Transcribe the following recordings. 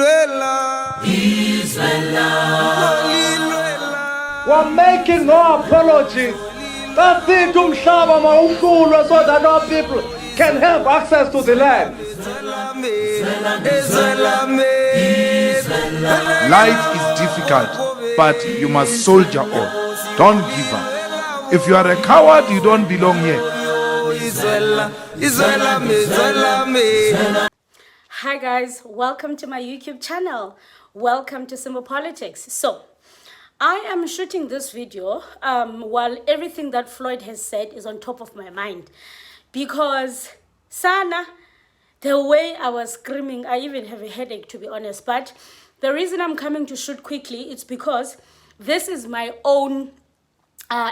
We're making no apologies. That's it, umhlaba mawuhlulwe so that our people can have access to the land. Life is difficult, but you must soldier on. Don't give up. If you are a coward, you don't belong here. Hi guys, welcome to my YouTube channel. Welcome to Simple Politics. So, I am shooting this video while everything that Floyd has said is on top of my mind. Because, Sana, the way I was screaming, I even have a headache to be honest. But the reason I'm coming to shoot quickly, it's because this is my own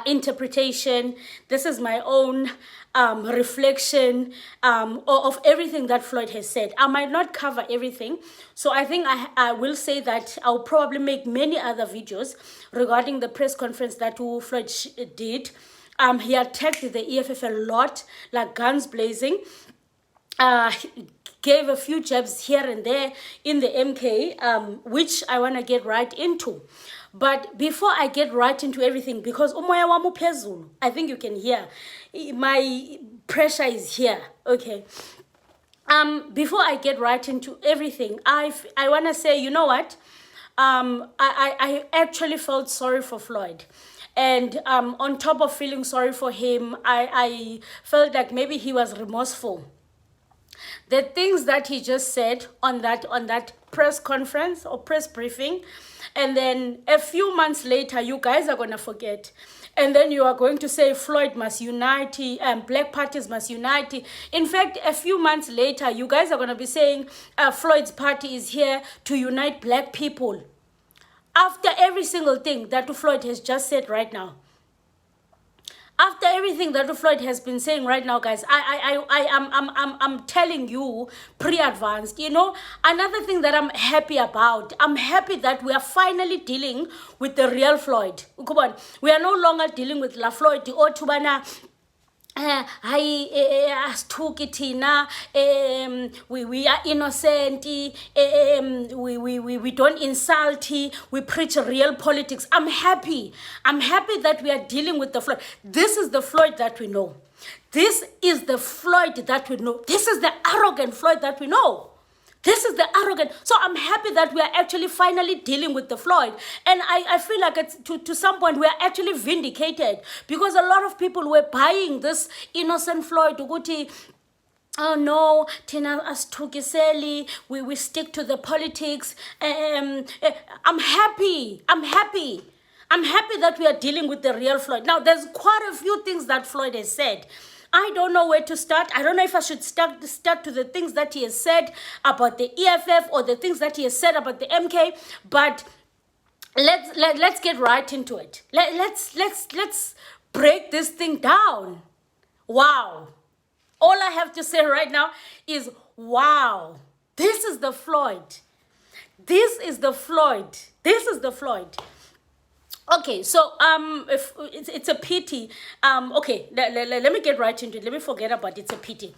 interpretation. This is my own reflection of everything that Floyd has said. I might not cover everything, so I think I will say that I'll probably make many other videos regarding the press conference that Floyd did. He attacked the EFF a lot, like guns blazing. Gave a few jabs here and there in the MK, which I want to get right into. But before I get right into everything, because umoya wami uphezulu, I think you can hear, my pressure is here, okay? Before I get right into everything, I want to say, you know what? I actually felt sorry for Floyd. And on top of feeling sorry for him, I felt like maybe he was remorseful. The things that he just said on that press conference or press briefing, and then a few months later, you guys are going to forget. And then you are going to say Floyd must unite, black parties must unite. In fact, a few months later, you guys are going to be saying Floyd's party is here to unite black people. After every single thing that Floyd has just said right now. After everything that Floyd has been saying right now, guys, I'm telling you pre-advanced, you know, another thing that I'm happy about, I'm happy that we are finally dealing with the real Floyd. We are no longer dealing with La Floyd or Tubana. We are innocent, we don't insult, we preach real politics. I'm happy that we are dealing with the Floyd. This is the Floyd that we know. This is the Floyd that we know. This is the arrogant Floyd that we know. This is the arrogant. So I'm happy that we are actually finally dealing with the Floyd. And I feel like it's, to some point we are actually vindicated. Because a lot of people were buying this innocent Floyd. Oh no, Tina Astukiseli, we stick to the politics. I'm happy that we are dealing with the real Floyd. Now, there's quite a few things that Floyd has said. I don't know where to start. I don't know if I should start to the things that he has said about the EFF or the things that he has said about the MK. But let's get right into it. Let's break this thing down. Wow. All I have to say right now is wow. This is the Floyd. This is the Floyd. This is the Floyd. Okay, so if it's a pity. Okay, let me get right into it. Let me forget about it's a pity.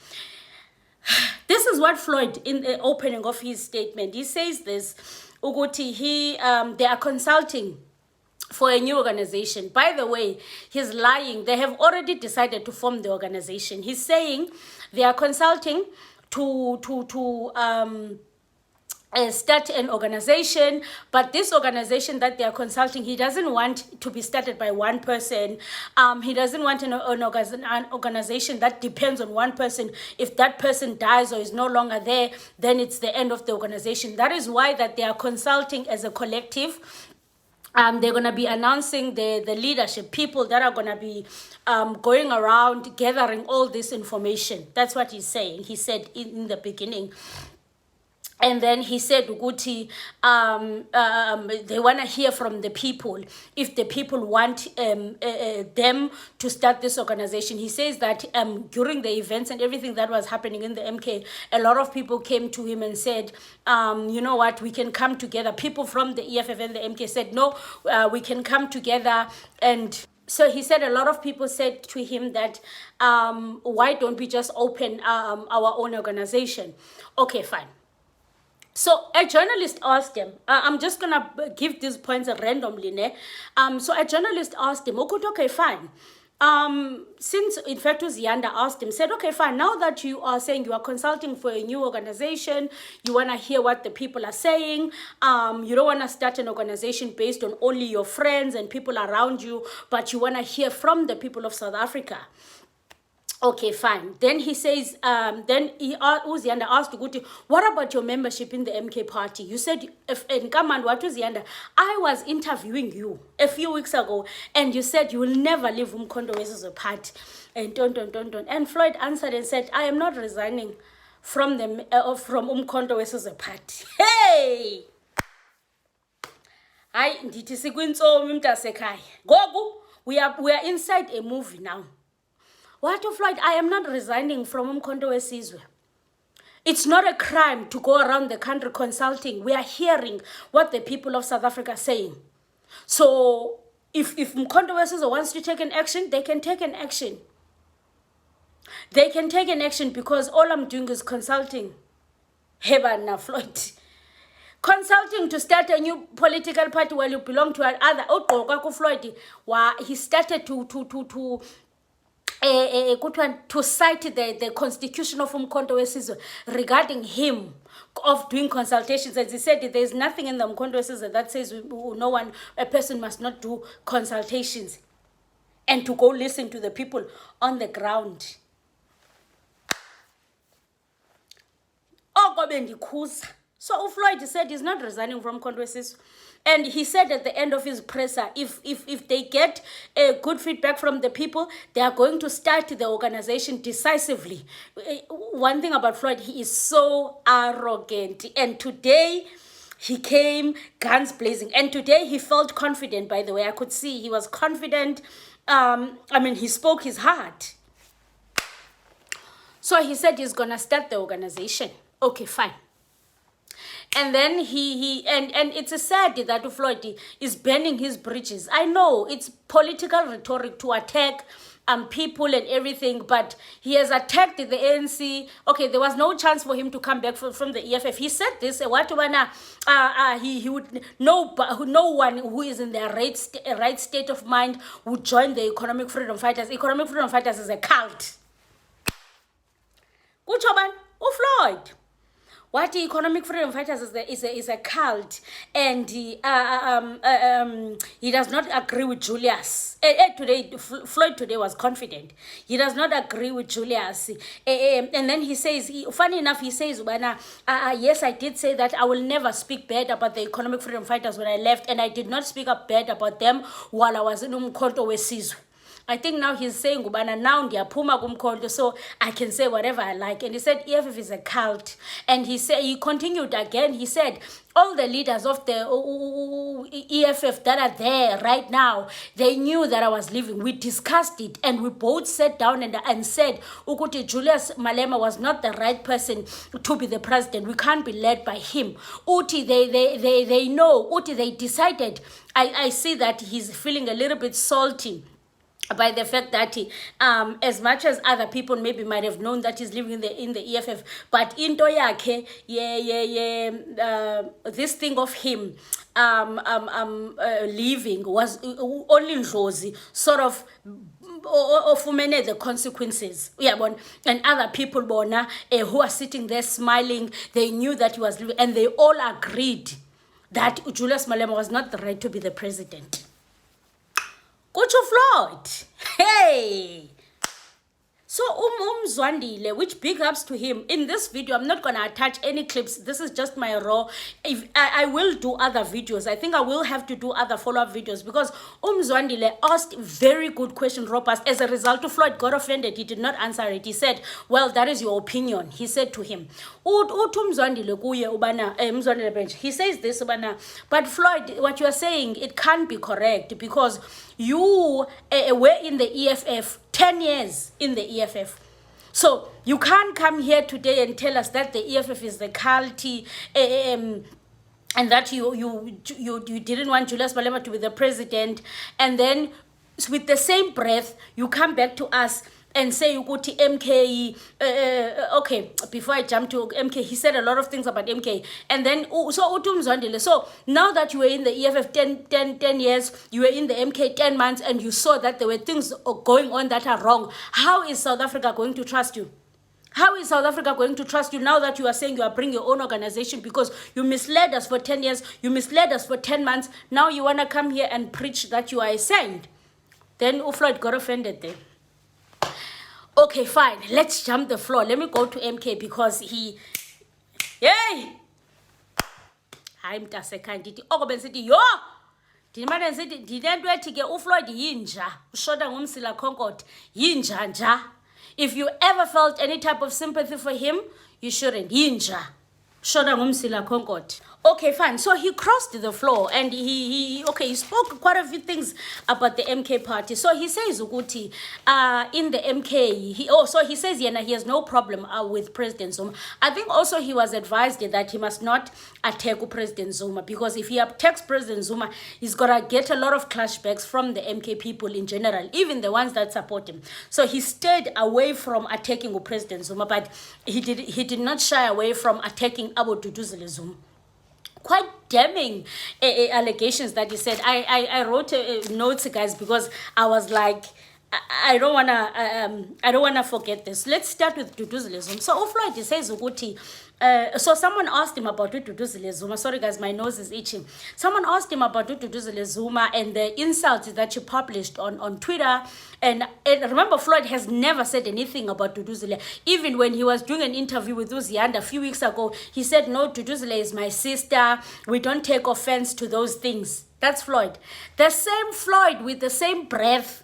This is what Floyd, in the opening of his statement, he says this. Uguti, they are consulting for a new organization. By the way, he's lying. They have already decided to form the organization. He's saying they are consulting to start an organization, but this organization that they are consulting, he doesn't want to be started by one person. He doesn't want an organization that depends on one person. If that person dies or is no longer there, then it's the end of the organization. That is why that they are consulting as a collective. They're going to be announcing the leadership, people that are going to be going around gathering all this information. That's what he's saying. He said in the beginning. And then he said, Uguti, they want to hear from the people. If the people want them to start this organization. He says that during the events and everything that was happening in the MK, a lot of people came to him and said, you know what, we can come together. People from the EFF and the MK said, no, we can come together. And so he said a lot of people said to him that, why don't we just open our own organization? Okay, fine. So a journalist asked him, I'm just going to give these points randomly. Ne? So a journalist asked him, okay, fine. Since in fact Ziyanda asked him, said, okay, fine, now that you are saying you are consulting for a new organization, you want to hear what the people are saying, you don't want to start an organization based on only your friends and people around you, but you want to hear from the people of South Africa. Okay, fine. Then he says, Uziyanda asked Guti, what about your membership in the MK party? You said, in Kaman, what Uziyanda? I was interviewing you a few weeks ago, and you said you will never leave Umkhonto as a party. And And Floyd answered and said, I am not resigning from from Umkhonto as a party. Hey! Gogu, we are inside a movie now. What of Floyd? I am not resigning from Umkhonto Wesizwe. It's not a crime to go around the country consulting. We are hearing what the people of South Africa are saying. So if Umkhonto Wesizwe wants to take an action, they can take an action. They can take an action because all I'm doing is consulting. Hebana Floyd. Consulting to start a new political party while you belong to another. Floyd, he started to cite the constitution of Umkhonto Wesizwe regarding him of doing consultations. As he said, there is nothing in the Umkhonto Wesizwe that says a person must not do consultations and to go listen to the people on the ground. So Floyd said he's not resigning from Umkhonto Wesizwe. And he said at the end of his presser, if they get good feedback from the people, they are going to start the organization decisively. One thing about Floyd, he is so arrogant. And today, he came guns blazing. And today, he felt confident, by the way. I could see he was confident. He spoke his heart. So he said he's going to start the organization. Okay, fine. And then and it's a sad that Floyd is burning his bridges. I know it's political rhetoric to attack people and everything, but he has attacked the ANC. Okay, there was no chance for him to come back from the EFF. He said this, he would no one who is in their right state of mind would join the Economic Freedom Fighters. Economic Freedom Fighters is a cult. Uchoban, Floyd. What the Economic Freedom Fighters is a cult, and he does not agree with Julius. Floyd today was confident. He does not agree with Julius. And then he says, funny enough, he says, yes, I did say that I will never speak bad about the Economic Freedom Fighters when I left, and I did not speak up bad about them while I was in Umkhonto Wesizwe. I think now he's saying, now Puma Gumkondo, so I can say whatever I like. And he said, EFF is a cult. And he continued again. He said, all the leaders of the EFF that are there right now, they knew that I was leaving. We discussed it, and we both sat down and said, Ukuti Julius Malema was not the right person to be the president. We can't be led by him. Uti, they know. Uti, they decided. I see that he's feeling a little bit salty by the fact that as much as other people maybe might have known that he's living in the EFF, but into yakhe, this thing of him leaving was only Ndlozi sort of the consequences. And other people who are sitting there smiling, they knew that he was leaving, and they all agreed that Julius Malema was not the right to be the president. Kucho Floyd. Hey. So Zwandile, which big ups to him. In this video, I'm not going to attach any clips. This is just my raw. If I will do other videos. I think I will have to do other follow-up videos because Zwandile asked very good question, robust. As a result, Floyd got offended. He did not answer it. He said, well, that is your opinion. He said to him, he says this, but Floyd, what you are saying, it can't be correct because you were in the EFF 10 years in the EFF. So you can't come here today and tell us that the EFF is the culty and that you didn't want Julius Malema to be the president, and then with the same breath you come back to us and say ukuthi MK, okay, before I jump to MK, he said a lot of things about MK. And then, so Utumzwandile, so now that you were in the EFF 10 years, you were in the MK 10 months, and you saw that there were things going on that are wrong, how is South Africa going to trust you? How is South Africa going to trust you now that you are saying you are bringing your own organization because you misled us for 10 years, you misled us for 10 months, now you want to come here and preach that you are a saint? Then Floyd got offended there. Okay, fine. Let's jump the floor. Let me go to MK because he... Yay! I'm Tasekanditi. Oko bensiti, yo! Dinimane nsithi, dinento ethi ke uFloyd yinja. Ushoda ngumsila Concord. Yinja nja. If you ever felt any type of sympathy for him, you shouldn't. Yinja. Shoda ngumsila Concord. Okay, fine. So he crossed the floor and he spoke quite a few things about the MK party. So he says ukuthi in the MK, he says he has no problem with President Zuma. I think also he was advised that he must not attack President Zuma because if he attacks President Zuma, he's gonna get a lot of clashbacks from the MK people in general, even the ones that support him. So he stayed away from attacking President Zuma, but he did not shy away from attacking Abu Duduzile Zuma. Quite damning allegations that he said. I wrote notes, guys, because I was like, I don't wanna forget this. Let's start with Duduzile Zuma. So Floyd says ukuthi, so someone asked him about Duduzile Zuma. Sorry guys, my nose is itching. Someone asked him about Duduzile Zuma and the insults that you published on Twitter. And remember, Floyd has never said anything about Duduzile. Even when he was doing an interview with Uzianda a few weeks ago, he said, no, Duduzile is my sister. We don't take offense to those things. That's Floyd. The same Floyd with the same breath.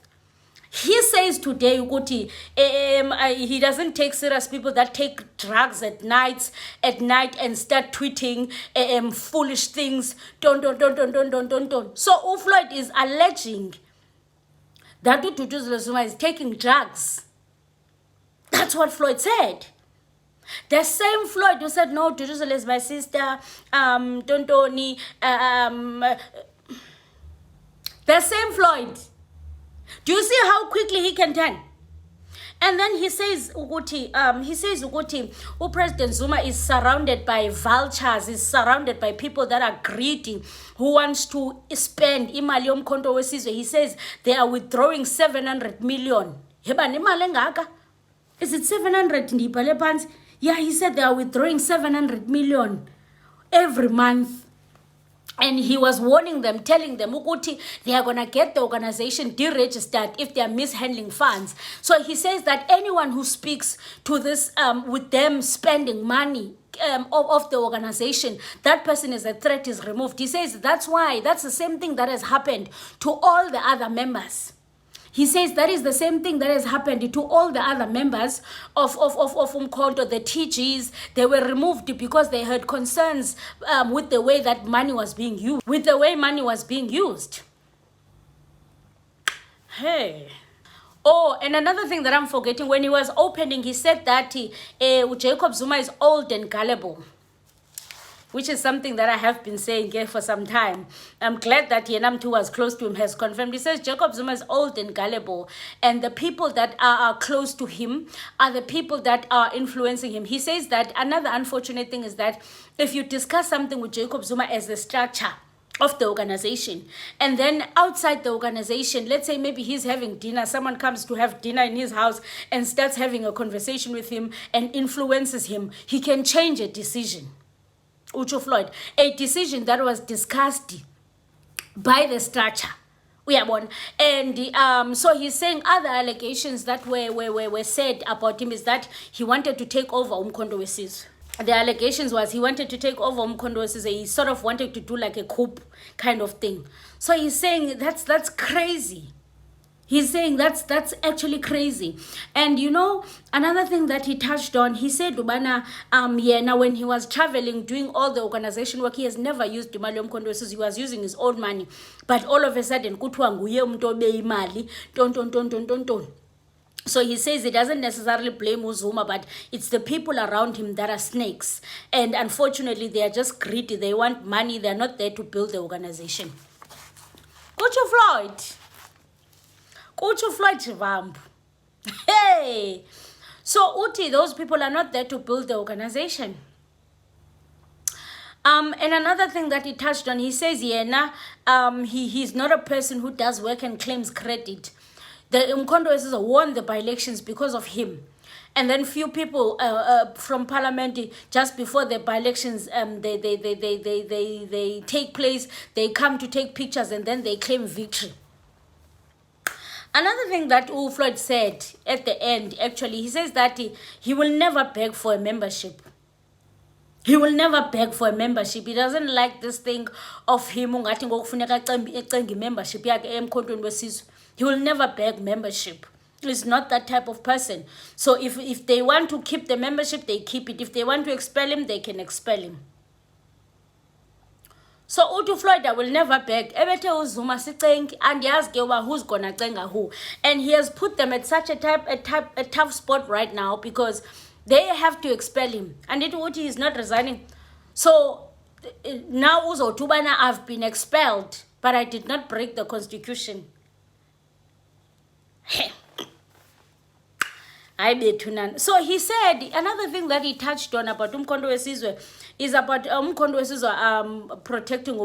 He says today, Uguti, he doesn't take serious people that take drugs at night and start tweeting foolish things. Don't. So Floyd is alleging that Duduzile Zuma is taking drugs. That's what Floyd said. The same Floyd who said, no, Duduzile is my sister, the same Floyd. Do you see how quickly he can turn? And then he says, President Zuma is surrounded by vultures, is surrounded by people that are greedy, who wants to spend imali yomkhonto wesizwe. He says they are withdrawing 700 million. Is it 700? Yeah, he said they are withdrawing 700 million every month. And he was warning them, telling them, Ukuti, they are going to get the organization deregistered if they are mishandling funds. So he says that anyone who speaks to this with them spending money of the organization, that person is a threat, is removed. He says that's the same thing that has happened to all the other members. He says that is the same thing that has happened to all the other members of Umkhonto, the TGs. They were removed because they had concerns with the way that money was being used. Hey. Oh, and another thing that I'm forgetting, when he was opening, he said that Jacob Zuma is old and gullible, which is something that I have been saying here for some time. I'm glad that Yenam, who was close to him, has confirmed. He says Jacob Zuma is old and gullible, and the people that are close to him are the people that are influencing him. He says that another unfortunate thing is that if you discuss something with Jacob Zuma as the structure of the organization, and then outside the organization, let's say maybe he's having dinner, someone comes to have dinner in his house and starts having a conversation with him and influences him, he can change a decision. Ucho Floyd, a decision that was discussed by the structure. And so he's saying other allegations that were said about him is that he wanted to take over Umkhonto wesizwe. The allegations was he wanted to take over Umkhonto wesizwe. He sort of wanted to do like a coup kind of thing. So he's saying that's crazy. He's saying that's actually crazy. And you know, another thing that he touched on, he said, Ubana, now when he was traveling, doing all the organization work, he has never used Imali Umkhonto wesizwe. He was using his own money. But all of a sudden, kuthiwa nguye umuntu obe imali, ton. So he says he doesn't necessarily blame Zuma, but it's the people around him that are snakes. And unfortunately, they are just greedy. They want money. They're not there to build the organization. Kucho Floyd Shivambu. Hey! So, Uti, those people are not there to build the organization. And another thing that he touched on, he says, he's not a person who does work and claims credit. The Umkhonto won the by-elections because of him. And then few people from parliament, just before the by-elections, they take place, they come to take pictures and then they claim victory. Another thing that Floyd said at the end, actually, he says that he will never beg for a membership. He will never beg for a membership. He doesn't like this thing of him membership. He will never beg membership. He's not that type of person. So if they want to keep the membership, they keep it. If they want to expel him, they can expel him. So Utu Floyd will never beg. Ebete Zuma siceng and ask who's gonna cenga who. And he has put them at such a tough spot right now because they have to expel him. And Uti is not resigning. So now Uzo Tubana, I've been expelled, but I did not break the constitution. I bet none. So he said another thing that he touched on about Umkhonto Wesizwe is about Umkhonto Wesizwe protecting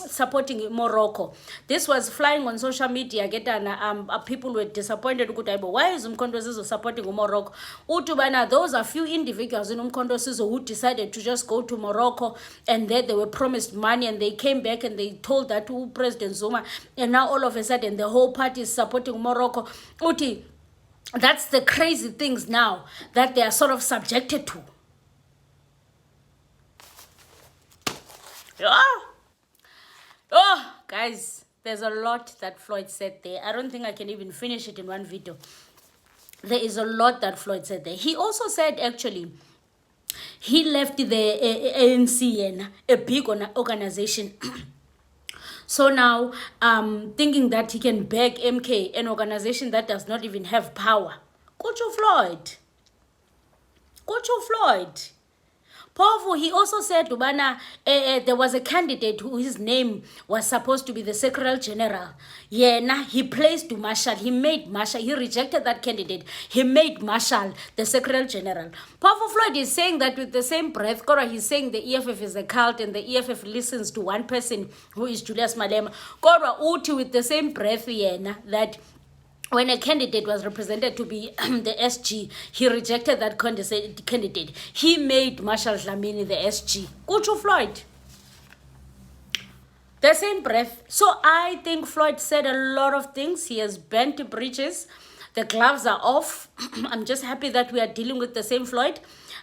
supporting Morocco. This was flying on social media. People were disappointed. Why is Umkhonto Wesizwe supporting Morocco? Utubana, those are few individuals in Umkhonto Wesizwe who decided to just go to Morocco, and then they were promised money, and they came back and they told that to President Zuma, and now all of a sudden the whole party is supporting Morocco. Uti, that's the crazy things now that they are sort of subjected to. Oh, guys, there's a lot that Floyd said there. I don't think I can even finish it in one video. There is a lot that Floyd said there. He also said, actually, he left the ANC, a big organization. So now, thinking that he can beg MK, an organization that does not even have power. Kuchu Floyd. Powerful. He also said, Ubana, there was a candidate whose name was supposed to be the Secretary General. Yeah, he placed to Marshall. He made Marshall. He rejected that candidate. He made Marshall the Secretary General. Powerful Floyd is saying that with the same breath. Kora, he's saying the EFF is a cult and the EFF listens to one person who is Julius Malema. Kora, Uti with the same breath, that when a candidate was represented to be the SG, he rejected that candidate. He made Marshall Dlamini the SG. Kuchu Floyd. The same breath. So I think Floyd said a lot of things. He has bent bridges. The gloves are off. I'm just happy that we are dealing with the same Floyd.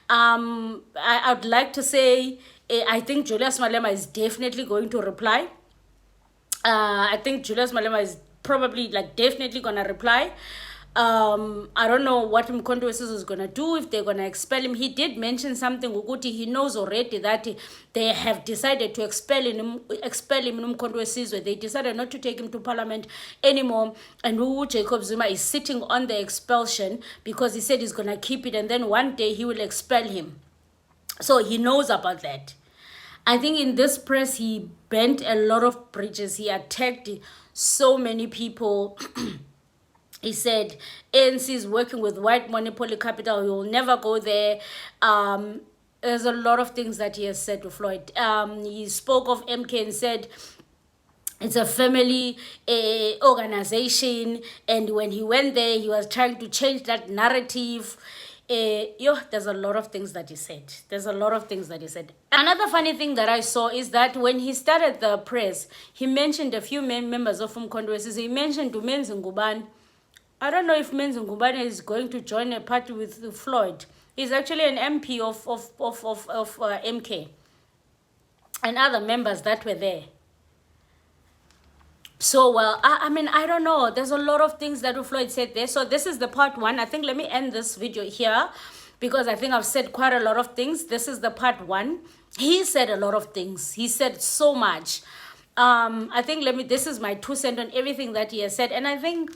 I would like to say, I think Julius Malema is definitely going to reply. I think Julius Malema is probably definitely gonna reply. I don't know what Umkhonto Wesizwe is gonna do, if they're gonna expel him. He did mention something, Uguti. He knows already that they have decided to expel him in Umkhonto Wesizwe. They decided not to take him to parliament anymore, and Jacob Zuma is sitting on the expulsion because he said he's gonna keep it, and then one day he will expel him. So he knows about that. I think in this press he bent a lot of bridges. He attacked so many people. He said ANC is working with white monopoly capital. He will never go there. There's a lot of things that he has said to Floyd. He spoke of MK and said it's a family organization. And when he went there, he was trying to change that narrative. There's a lot of things that he said. Another funny thing that I saw is that when he started the press, he mentioned a few members of Umkhonto Wesizwe. He mentioned Menzi Ngubane. I don't know if Menzi Ngubane is going to join a party with Floyd. He's actually an MP of MK and other members that were there. So, I don't know. There's a lot of things that Floyd said there. So this is the part one. I think let me end this video here because I think I've said quite a lot of things. This is the part one. He said a lot of things. He said so much. I think this is my 2 cents on everything that he has said. And I think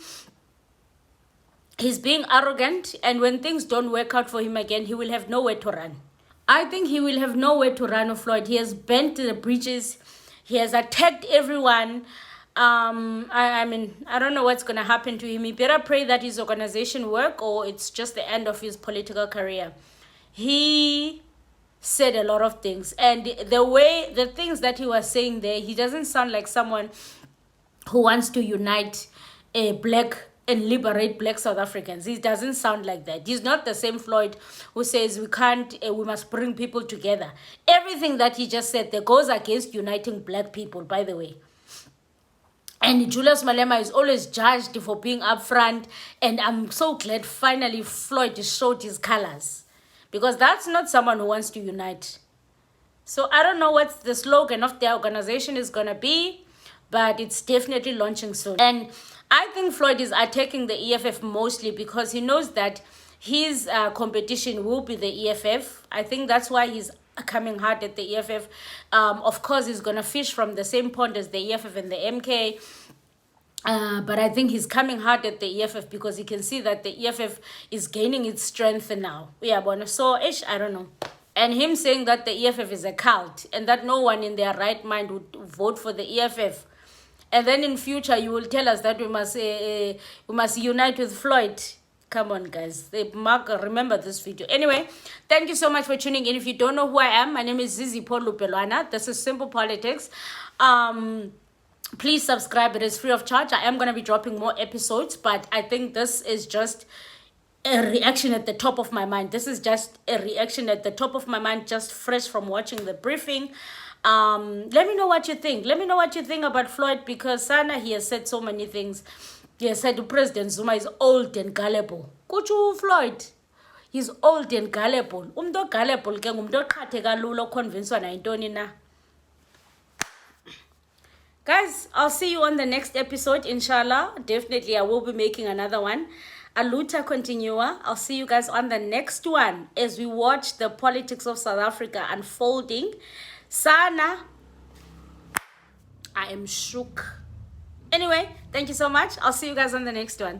he's being arrogant. And when things don't work out for him again, he will have nowhere to run. I think he will have nowhere to run of Floyd. He has bent the bridges. He has attacked everyone. I mean, I don't know what's going to happen to him. He better pray that his organization work or it's just the end of his political career. He said a lot of things, and the things that he was saying there, he doesn't sound like someone who wants to unite a black and liberate black South Africans. He doesn't sound like that. He's not the same Floyd who says we must bring people together. Everything that he just said that goes against uniting black people, by the way. And Julius Malema is always judged for being upfront, and I'm so glad finally Floyd showed his colors, because that's not someone who wants to unite. So I don't know what the slogan of their organization is going to be, but it's definitely launching soon. And I think Floyd is attacking the EFF mostly because he knows that his competition will be the EFF. I think that's why he's coming hard at the EFF. Of course, he's going to fish from the same pond as the EFF and the MK. But I think he's coming hard at the EFF because he can see that the EFF is gaining its strength now. Yeah, but so I don't know. And him saying that the EFF is a cult and that no one in their right mind would vote for the EFF. And then in future, you will tell us that we must unite with Floyd. Come on, guys. Mark, remember this video. Anyway, thank you so much for tuning in. If you don't know who I am, my name is Zizi Polupelwana. This is Simple Politics. Please subscribe. It is free of charge. I am going to be dropping more episodes, but I think this is just a reaction at the top of my mind. This is just a reaction at the top of my mind, just fresh from watching the briefing. Let me know what you think. Let me know what you think about Floyd, because Sana, he has said so many things. He has said President Zuma is old and gullible. Kuchu Floyd, he's old and gullible. Umdo gullible ke ngumdo qhathe kalula convinced na intoni na. Guys, I'll see you on the next episode, inshallah. Definitely, I will be making another one. Aluta continua. I'll see you guys on the next one as we watch the politics of South Africa unfolding. Sana, I am shook. Anyway, thank you so much. I'll see you guys on the next one.